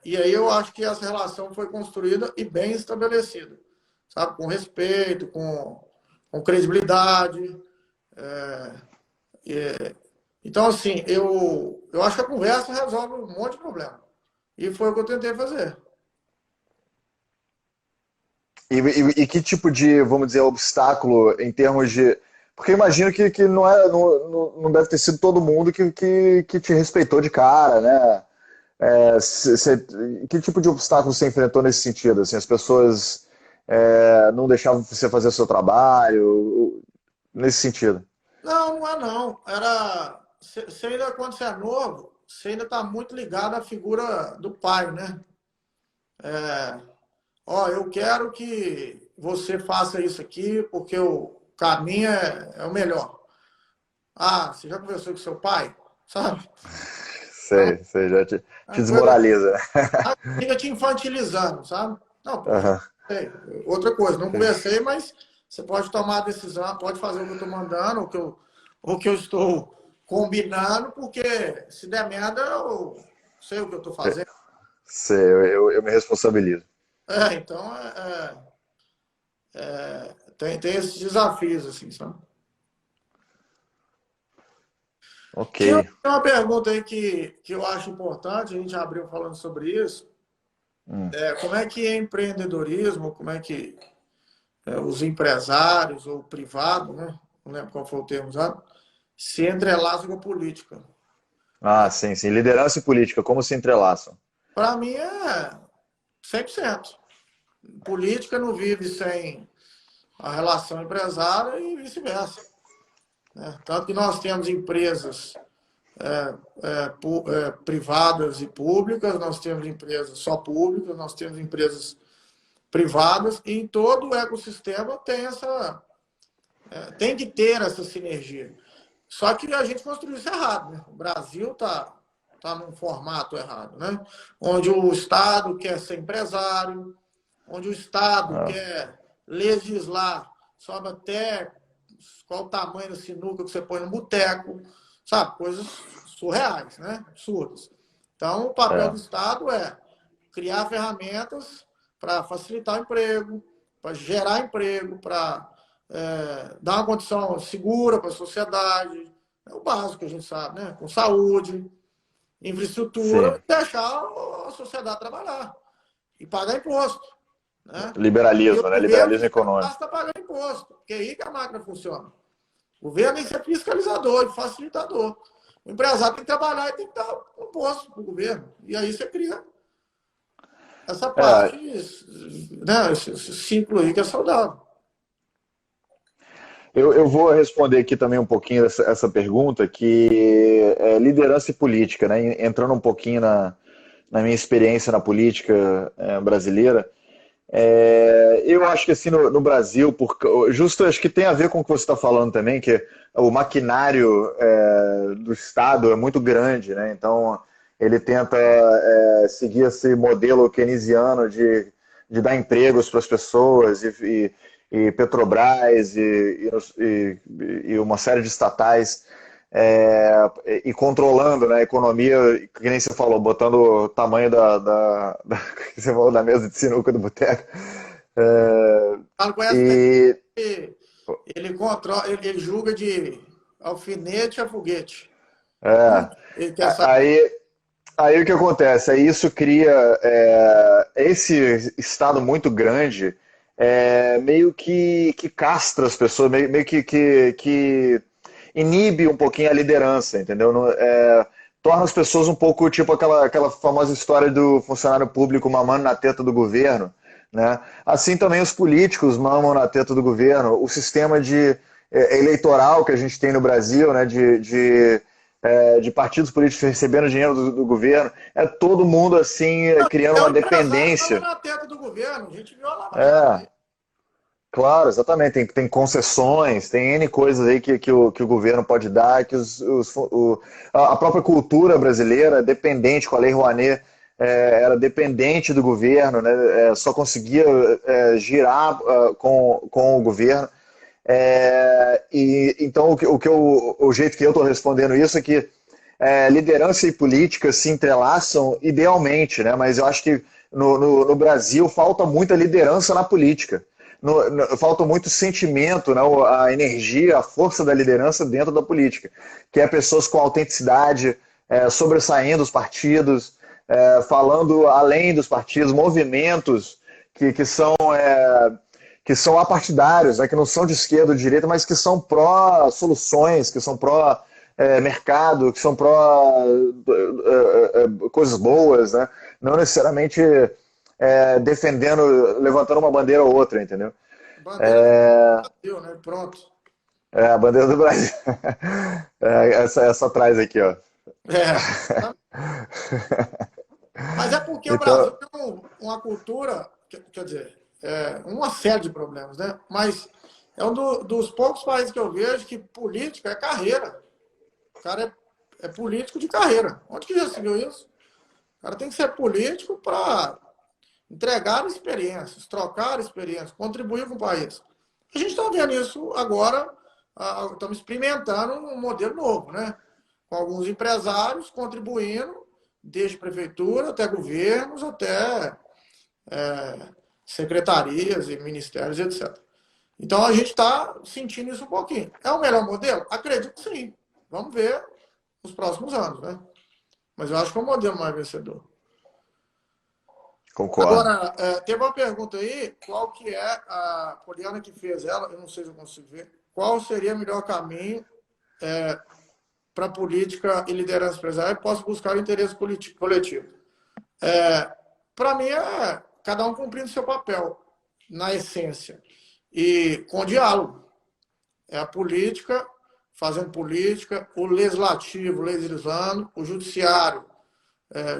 E aí eu acho que essa relação foi construída e bem estabelecida, sabe? Com respeito, com credibilidade. Então, assim, eu acho que a conversa resolve um monte de problema. E foi o que eu tentei fazer. E que tipo de, vamos dizer, obstáculo em termos de. Porque eu imagino que não deve ter sido todo mundo que te respeitou de cara, né? Que tipo de obstáculo você enfrentou nesse sentido? Assim, as pessoas não deixavam você fazer o seu trabalho, nesse sentido. Não, não é não. Você ainda, quando você é novo, você ainda está muito ligado à figura do pai, né? Eu quero que você faça isso aqui porque o caminho é o melhor. Ah, você já conversou com seu pai? Sabe? Então, Sei, já te a coisa desmoraliza. fica te infantilizando, sabe? Não, pô, já Aham. sei. Outra coisa, não Sim. conversei, mas você pode tomar a decisão, pode fazer o que eu estou mandando, o que eu estou combinando, porque se der merda, eu sei o que eu estou fazendo. Sei, eu me responsabilizo. Então, tem esses desafios, assim, sabe? Ok. Tinha uma pergunta aí que eu acho importante, a gente abriu falando sobre isso. Como é que é empreendedorismo, como é que os empresários ou o privado, né? Não lembro qual foi o termo usado, se entrelaçam com a política. Ah, sim, sim. Liderança e política, como se entrelaçam? Para mim é 100%. Política não vive sem a relação empresária e vice-versa, né? Tanto que nós temos empresas privadas e públicas, nós temos empresas só públicas, nós temos empresas privadas, e em todo o ecossistema tem que ter essa sinergia. Só que a gente construiu isso errado, né? O Brasil tá num formato errado, né? Onde o Estado quer ser empresário, onde o Estado Ah, quer legislar sobre até qual o tamanho da sinuca que você põe no boteco, sabe? Coisas surreais, né? Absurdas. Então, o papel do é, Estado é criar ferramentas para facilitar o emprego, para gerar emprego, para dar uma condição segura para a sociedade, é o básico que a gente sabe, né? Com saúde, infraestrutura, sim. e deixar a sociedade trabalhar e pagar imposto, né? E o Liberalismo, né? governo Liberalismo fica econômico. está pagando imposto, porque é aí que a máquina funciona. O governo tem que ser fiscalizador e facilitador. O empresário tem que trabalhar e tem que dar imposto para o governo. E aí você cria essa parte, né, esse ciclo aí que é saudável. Eu vou responder aqui também um pouquinho essa pergunta, que é liderança e política, né? Entrando um pouquinho na minha experiência na política brasileira. Eu acho que assim no Brasil, justo acho que tem a ver com o que você está falando também, que o maquinário do Estado é muito grande, né? Então ele tenta seguir esse modelo keynesiano de dar empregos para as pessoas e Petrobras e uma série de estatais e controlando, né, a economia, que nem você falou, botando o tamanho que você falou, da mesa de sinuca do boteco. Fala com essa, E ele controla, ele julga de alfinete a foguete. é, Ele quer saber. aí o que acontece? Aí isso cria esse estado muito grande, meio que castra as pessoas, meio que inibe um pouquinho a liderança, entendeu? Torna as pessoas um pouco tipo aquela famosa história do funcionário público mamando na teta do governo, né? Assim também os políticos mamam na teta do governo. O sistema eleitoral que a gente tem no Brasil, né? De partidos políticos recebendo dinheiro do governo, todo mundo assim criando uma O empresário estava dependência. na teta do governo, a gente viu a Lava Jato É, aí. claro, exatamente. Tem concessões, tem N coisas aí que o governo pode dar, que a própria cultura brasileira é dependente com a Lei Rouanet, era dependente do governo, né? Só conseguia girar com o governo. Então, o jeito que eu estou respondendo isso é que liderança e política se entrelaçam idealmente, né? Mas eu acho que no Brasil falta muita liderança na política. Falta muito sentimento, né? A energia, a força da liderança dentro da política, que é pessoas com autenticidade, sobressaindo os partidos, falando além dos partidos, movimentos que são apartidários, né, que não são de esquerda ou de direita, mas que são pró-soluções, que são pró-mercado, que são pró-coisas boas, né? Não necessariamente defendendo, levantando uma bandeira ou outra, entendeu? Bandeira do Brasil, né? Pronto. A bandeira do Brasil. Essa atrás aqui, ó. Mas é porque o Brasil Então, tem uma cultura, quer dizer, uma série de problemas, né? Mas é dos poucos países que eu vejo que política é carreira. O cara é político de carreira. Onde que já se viu isso? O cara tem que ser político para entregar experiências, trocar experiências, contribuir com o país. A gente está vendo isso agora, estamos experimentando um modelo novo, né? Com alguns empresários contribuindo, desde prefeitura até governos, até secretarias e ministérios, etc. Então a gente está sentindo isso um pouquinho. É o melhor modelo? Acredito que sim. Vamos ver nos próximos anos, né? Mas eu acho que é o modelo mais vencedor. concordo. Agora, teve uma pergunta aí, qual que é a Poliana que fez ela, eu não sei se eu consigo ver, qual seria o melhor caminho para política e liderança empresarial e posso buscar o interesse coletivo? Para mim, cada um cumprindo seu papel, na essência, e com diálogo. É a política fazendo política, o legislativo legislando, o judiciário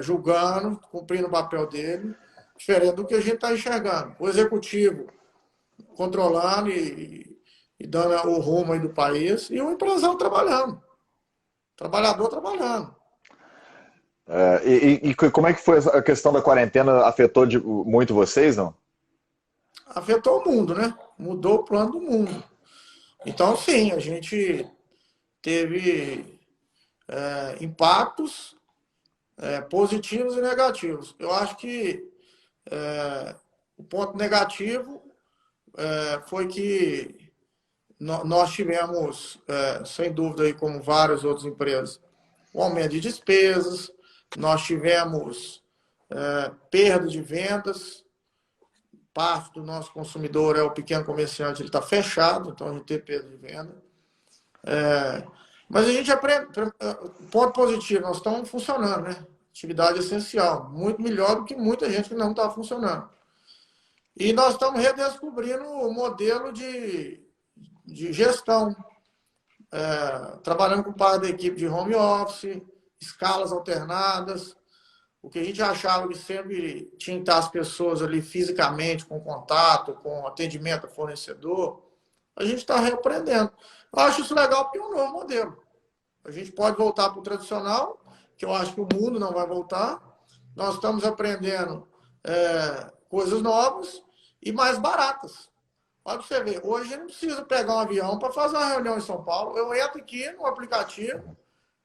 julgando, cumprindo o papel dele, diferente do que a gente está enxergando. O executivo controlando e dando o rumo aí do país, e o empresário trabalhando. O trabalhador trabalhando. E como é que foi a questão da quarentena? Afetou muito vocês, não? Afetou o mundo, né? Mudou o plano do mundo. Então, sim, a gente teve impactos positivos e negativos. Eu acho que o ponto negativo foi que nós tivemos, sem dúvida, aí, como várias outras empresas, um aumento de despesas, nós tivemos perda de vendas, parte do nosso consumidor é o pequeno comerciante, ele está fechado, então a gente tem perda de venda. Mas a gente aprende, ponto positivo, nós estamos funcionando, né? Atividade essencial, muito melhor do que muita gente que não está funcionando. E nós estamos redescobrindo o modelo de de gestão, trabalhando com parte da equipe de home office, escalas alternadas. O que a gente achava que sempre tinha que estar as pessoas ali fisicamente, com contato, com atendimento ao fornecedor, a gente está reaprendendo. Eu acho isso legal porque é um novo modelo. A gente pode voltar para o tradicional, que eu acho que o mundo não vai voltar. Nós estamos aprendendo coisas novas e mais baratas. Olha para você ver, hoje eu não preciso pegar um avião para fazer uma reunião em São Paulo. Eu entro aqui no aplicativo,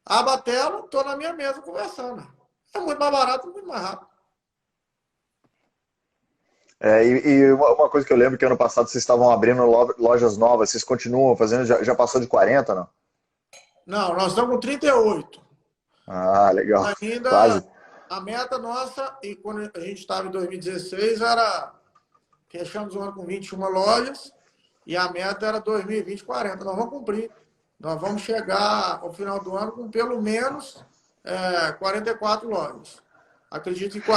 abro a tela, estou na minha mesa conversando. É muito mais barato, muito mais rápido. E uma coisa que eu lembro que ano passado vocês estavam abrindo lojas novas, vocês continuam fazendo, já passou de 40, não? Não, nós estamos com 38. Ah, legal. Ainda Quase. a meta nossa, e quando a gente estava em 2016, era fechamos o ano com 21 lojas e a meta era 2020, 40. Nós vamos cumprir. Nós vamos chegar ao final do ano com pelo menos 44 lojas. Acredito que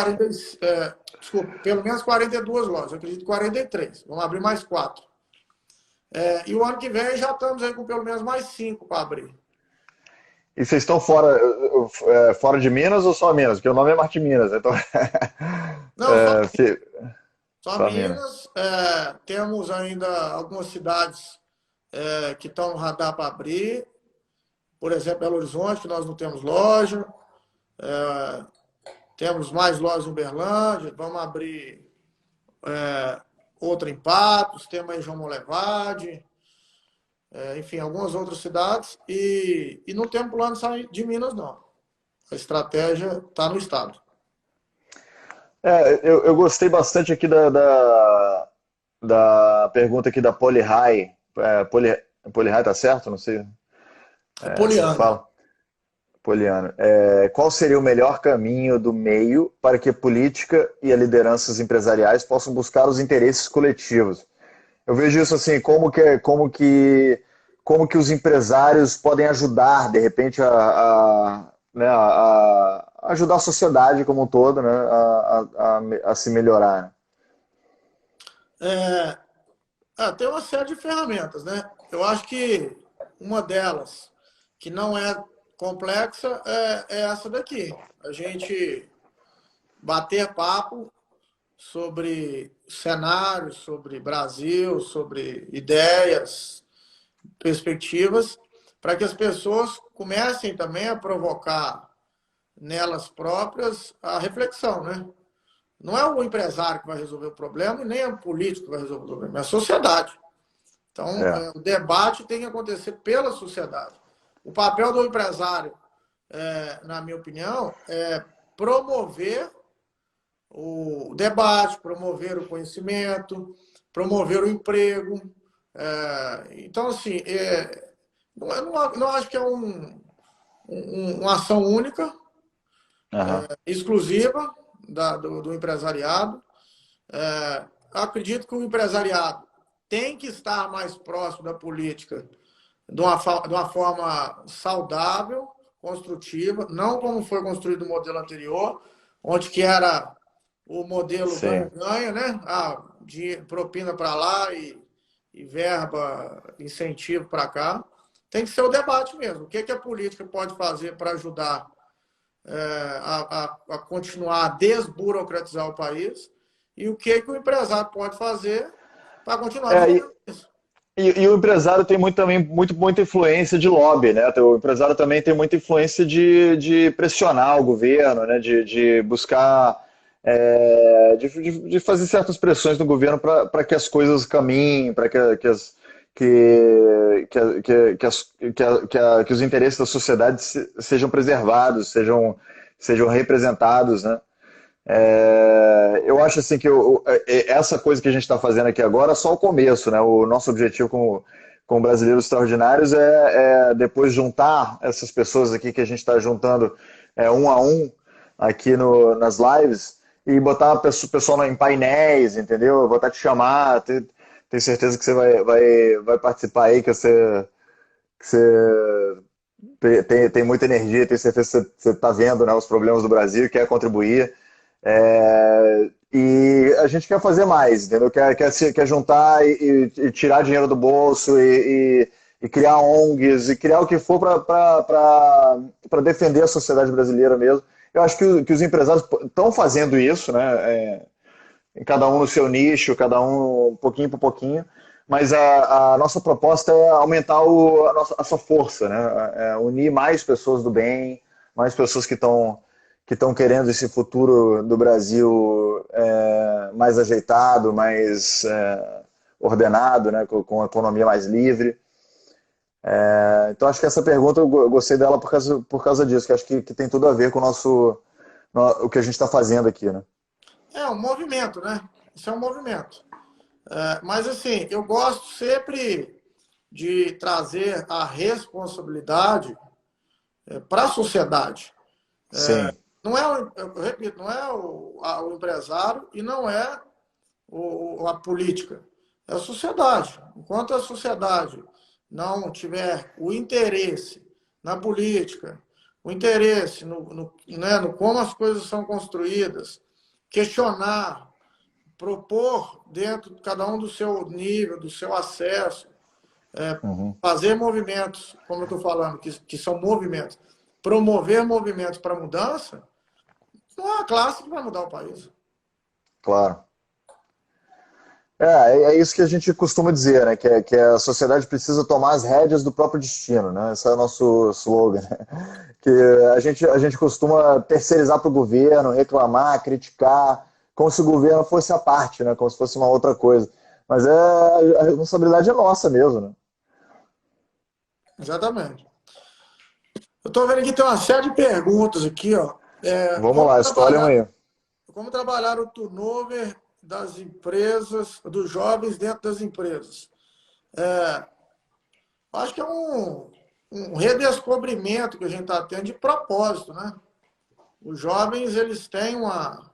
desculpa, pelo menos 42 lojas. Acredito que 43. Vamos abrir mais 4. E o ano que vem já estamos aí com pelo menos mais 5 para abrir. E vocês estão fora de Minas ou só Minas? Porque o nome é Marte Minas, então. Não, só Só Minas. Minas. Temos ainda algumas cidades que estão no radar para abrir. Por exemplo, Belo Horizonte, que nós não temos loja. Temos mais lojas em Uberlândia. Vamos abrir outra em Patos. Temos aí João Molevade. Enfim, algumas outras cidades. E não temos plano de sair de Minas, não. A estratégia está no estado. Eu gostei bastante aqui da pergunta aqui da Poli High. Poli High, tá certo? Não sei. Poliana. Fala. Poliano. Qual seria o melhor caminho do meio para que a política e as lideranças empresariais possam buscar os interesses coletivos? Eu vejo isso assim, como que os empresários podem ajudar, de repente, né, a ajudar a sociedade como um todo, né, a se melhorar. Tem uma série de ferramentas, né? Eu acho que uma delas, que não é complexa, é essa daqui. A gente bater papo sobre cenários, sobre Brasil, sobre ideias, perspectivas, para que as pessoas comecem também a provocar nelas próprias a reflexão, né? Não é o empresário que vai resolver o problema e nem o político que vai resolver o problema, é a sociedade. Então, o debate tem que acontecer pela sociedade. O papel do empresário, na minha opinião, é promover o debate, promover o conhecimento, promover o emprego. Então, assim, não acho que é uma ação única, exclusiva do empresariado. Acredito que o empresariado tem que estar mais próximo da política de uma forma saudável, construtiva, não como foi construído o modelo anterior, onde que era o modelo ganha-ganha, né? Propina para lá e verba, incentivo para cá. Tem que ser o debate mesmo. O que a política pode fazer para ajudar a continuar a desburocratizar o país e o que o empresário pode fazer para continuar desenvolvendo isso. E o empresário tem muita influência de lobby, né? O empresário também tem muita influência de pressionar o governo, né? De buscar, de fazer certas pressões no governo para que as coisas caminhem, para que os interesses da sociedade sejam preservados, sejam representados, né? Eu acho assim que essa coisa que a gente está fazendo aqui agora é só o começo, né? O nosso objetivo com Brasileiros Extraordinários depois juntar essas pessoas aqui que a gente está juntando um a um aqui nas lives e botar o pessoal em painéis, entendeu? Eu vou te chamar, tenho certeza que você vai participar aí, que você tem muita energia, tenho certeza que você está vendo, né, os problemas do Brasil e quer contribuir. E a gente quer fazer mais, entendeu? Quer juntar e tirar dinheiro do bolso e criar ONGs e criar o que for para defender a sociedade brasileira mesmo. Eu acho que os empresários estão fazendo isso, né? Cada um no seu nicho, cada um pouquinho por pouquinho, mas a nossa proposta é aumentar a sua força, né? Unir mais pessoas do bem, mais pessoas que estão querendo esse futuro do Brasil mais ajeitado, mais ordenado, né? Com a economia mais livre. Então acho que essa pergunta eu gostei dela por causa disso, que acho que tem tudo a ver com o que a gente está fazendo aqui, né? É um movimento, né? Isso é um movimento. Mas, assim, eu gosto sempre de trazer a responsabilidade para a sociedade. Sim. Não é, eu repito, não é o empresário e não é a política. É a sociedade. Enquanto a sociedade não tiver o interesse na política, o interesse no como as coisas são construídas, questionar, propor dentro de cada um do seu nível, do seu acesso, fazer movimentos, como eu estou falando, que são movimentos, promover movimentos para mudança, não é a classe que vai mudar o país. Claro. É isso que a gente costuma dizer, né? Que a sociedade precisa tomar as rédeas do próprio destino, né? Esse é o nosso slogan, né? Que a gente costuma terceirizar para o governo, reclamar, criticar, como se o governo fosse a parte, né? Como se fosse uma outra coisa. Mas a responsabilidade é nossa mesmo, né? Exatamente. Eu estou vendo aqui, tem uma série de perguntas aqui, ó. Vamos lá, escolhe uma aí. Como trabalhar o turnover das empresas, dos jovens dentro das empresas? Acho que é um redescobrimento que a gente está tendo de propósito, né? Os jovens, eles têm uma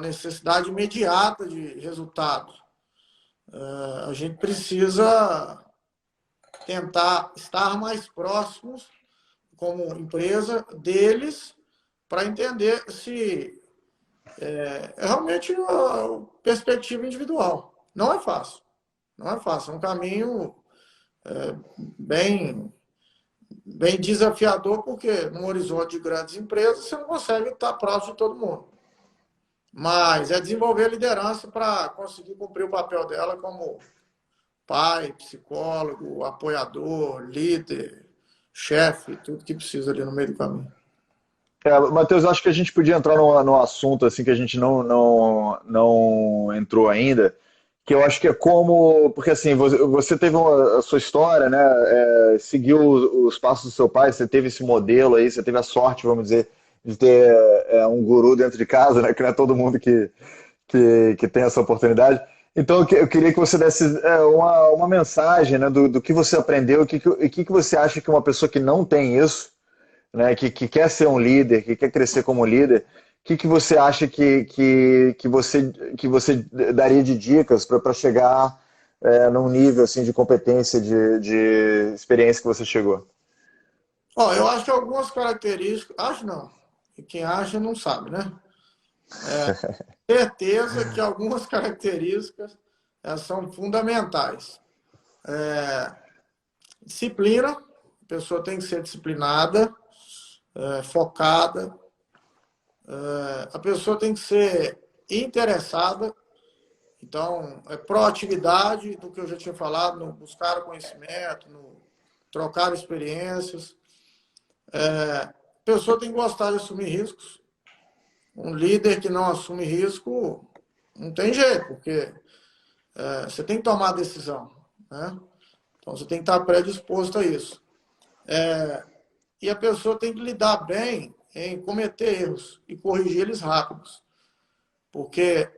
necessidade imediata de resultado. A gente precisa tentar estar mais próximos, como empresa, deles, para entender se realmente uma perspectiva individual. Não é fácil. Não é fácil. É um caminho bem, bem desafiador, porque num horizonte de grandes empresas você não consegue estar próximo de todo mundo. Mas é desenvolver liderança para conseguir cumprir o papel dela como pai, psicólogo, apoiador, líder, chefe, tudo que precisa ali no meio do caminho. Matheus, acho que a gente podia entrar num assunto assim que a gente não entrou ainda, que eu acho que é como, porque assim, você teve a sua história, né? Seguiu os passos do seu pai, você teve esse modelo aí, você teve a sorte, vamos dizer, de ter um guru dentro de casa, né? Que não é todo mundo que tem essa oportunidade. Então eu queria que você desse uma mensagem, né? Do que você aprendeu e que você acha que uma pessoa que não tem isso, né, que quer ser um líder, que quer crescer como líder, que você acha que você daria de dicas para chegar num nível assim, de competência, de experiência que você chegou? Eu acho que algumas características... Acho não. E quem acha não sabe, né? Certeza que algumas características são fundamentais. Disciplina. A pessoa tem que ser disciplinada, focada. A pessoa tem que ser interessada. Então, proatividade, do que eu já tinha falado, no buscar o conhecimento, no trocar experiências. A pessoa tem que gostar de assumir riscos. Um líder que não assume risco não tem jeito, porque você tem que tomar a decisão, né? Então, você tem que estar predisposto a isso. E a pessoa tem que lidar bem em cometer erros e corrigir eles rápidos. Porque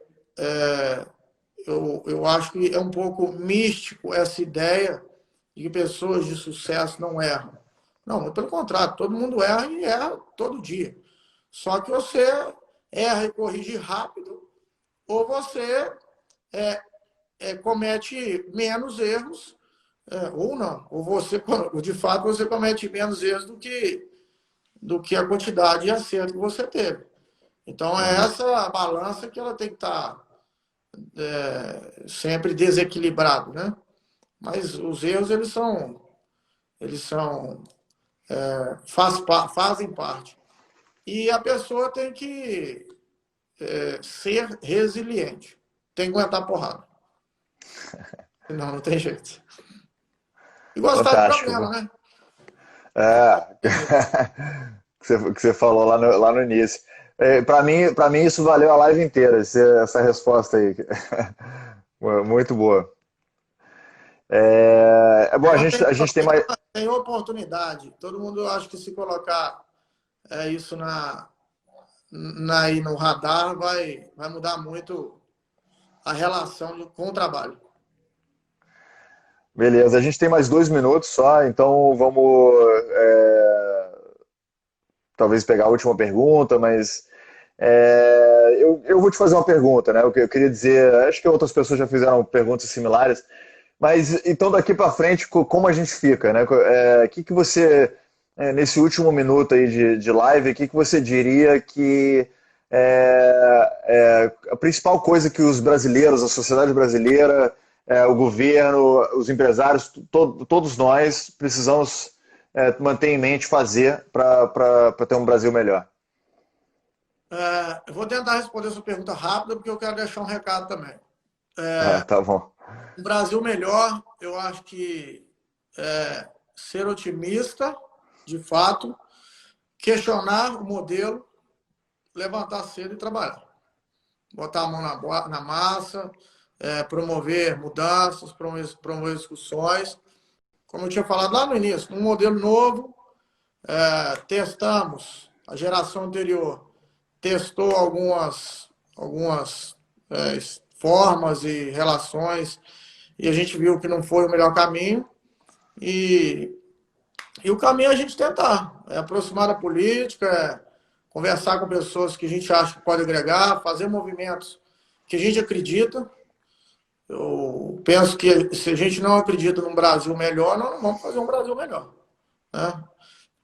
eu acho que é um pouco místico essa ideia de que pessoas de sucesso não erram. Não, pelo contrário, todo mundo erra e erra todo dia. Só que você erra e corrige rápido, ou você comete menos erros, ou não. Ou você, de fato, você comete menos erros do que a quantidade de acerto que você teve. Então, é essa a balança que ela tem que estar sempre desequilibrado, né? Mas os erros, fazem parte. E a pessoa tem que ser resiliente. Tem que aguentar porrada. Não tem jeito. E gostar de problema, Fantástico. né? É, que você falou lá no início. Para mim isso valeu a live inteira, essa resposta aí. Muito boa. Bom, Então, a gente tem mais. tem oportunidade. Todo mundo acha que se colocar isso aí no radar vai mudar muito a relação com o trabalho. Beleza, a gente tem mais 2 minutos só, então vamos talvez pegar a última pergunta, mas eu vou te fazer uma pergunta, né? Eu queria dizer, acho que outras pessoas já fizeram perguntas similares, mas então daqui para frente, como a gente fica, né? Que você, nesse último minuto aí de live, o que você diria que a principal coisa que os brasileiros, a sociedade brasileira, o governo, os empresários, todos nós precisamos manter em mente fazer para ter um Brasil melhor? Eu vou tentar responder essa pergunta rápida, porque eu quero deixar um recado também. Tá bom. Um Brasil melhor, eu acho que ser otimista, de fato, questionar o modelo, levantar cedo e trabalhar. Botar a mão na massa, promover mudanças, promover discussões. Como eu tinha falado lá no início, um modelo novo, testamos, a geração anterior testou algumas formas e relações e a gente viu que não foi o melhor caminho. E o caminho é a gente tentar, aproximar da política, conversar com pessoas que a gente acha que pode agregar, fazer movimentos que a gente acredita. Eu penso que se a gente não acredita num Brasil melhor, nós não vamos fazer um Brasil melhor, né?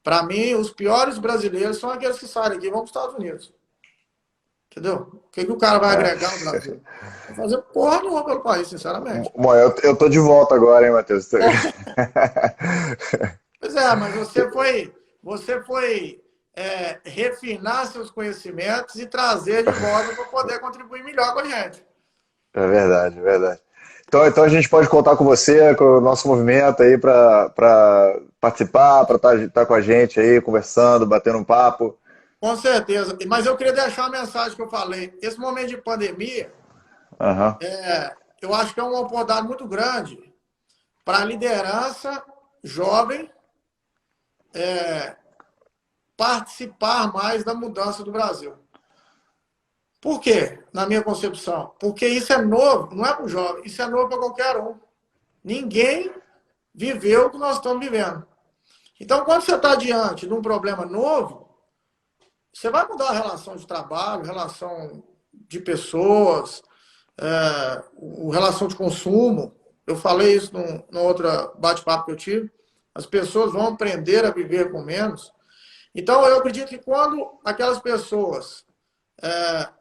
Para mim, os piores brasileiros são aqueles que saem daqui e vão para os Estados Unidos. Entendeu? O que o cara vai agregar no Brasil? Não vai fazer porra nenhuma pelo país, sinceramente. Bom, eu tô de volta agora, hein, Matheus? Pois é, mas você foi refinar seus conhecimentos e trazer de volta para poder contribuir melhor com a gente. É verdade, é verdade. Então a gente pode contar com você, com o nosso movimento aí para participar, para estar com a gente aí, conversando, batendo um papo. Com certeza. Mas eu queria deixar uma mensagem que eu falei. Esse momento de pandemia, Aham. eu acho que é uma oportunidade muito grande para a liderança jovem participar mais da mudança do Brasil. Por quê? Na minha concepção. Porque isso é novo, não é para o jovem, isso é novo para qualquer um. Ninguém viveu o que nós estamos vivendo. Então, quando você está diante de um problema novo, você vai mudar a relação de trabalho, relação de pessoas, relação de consumo. Eu falei isso no outro bate-papo que eu tive. As pessoas vão aprender a viver com menos. Então, eu acredito que quando aquelas pessoas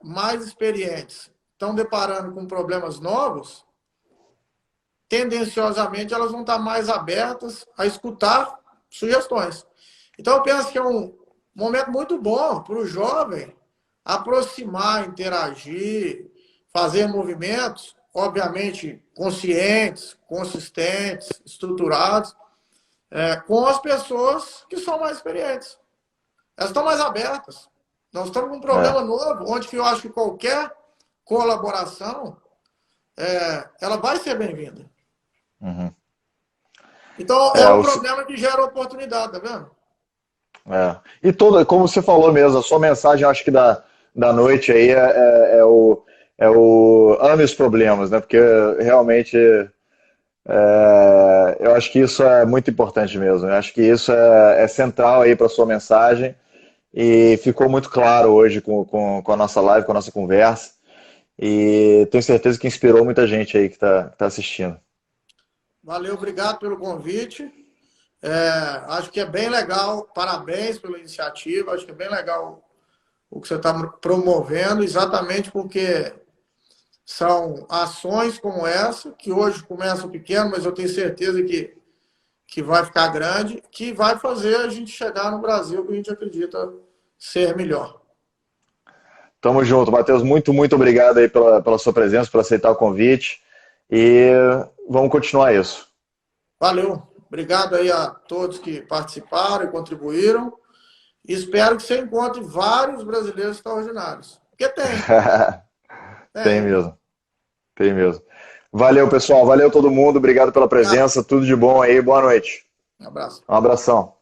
mais experientes estão deparando com problemas novos, tendenciosamente elas vão estar mais abertas a escutar sugestões. Então, eu penso que é um momento muito bom para o jovem aproximar, interagir, fazer movimentos, obviamente, conscientes, consistentes, estruturados, com as pessoas que são mais experientes. Elas estão mais abertas. Nós estamos com um problema novo, onde que eu acho que qualquer colaboração ela vai ser bem-vinda. Uhum. Então, é um problema que gera oportunidade, tá vendo? E como você falou mesmo, a sua mensagem, acho que da noite aí ame os problemas, né? Porque realmente eu acho que isso é muito importante mesmo. Eu acho que isso é central aí para sua mensagem e ficou muito claro hoje com a nossa live, com a nossa conversa. E tenho certeza que inspirou muita gente aí que tá assistindo. Valeu, obrigado pelo convite. Acho que é bem legal, parabéns pela iniciativa, acho que é bem legal o que você está promovendo, exatamente porque são ações como essa, que hoje começam pequeno, mas eu tenho certeza que vai ficar grande, que vai fazer a gente chegar no Brasil que a gente acredita ser melhor. Tamo junto, Matheus. Muito, muito obrigado aí pela sua presença, por aceitar o convite. E vamos continuar isso. Valeu. Obrigado aí a todos que participaram e contribuíram. E espero que você encontre vários brasileiros extraordinários. Porque tem. Tem mesmo. Tem mesmo. Valeu, pessoal. Valeu todo mundo. Obrigado pela presença. Tudo de bom aí. Boa noite. Um abraço. Um abração.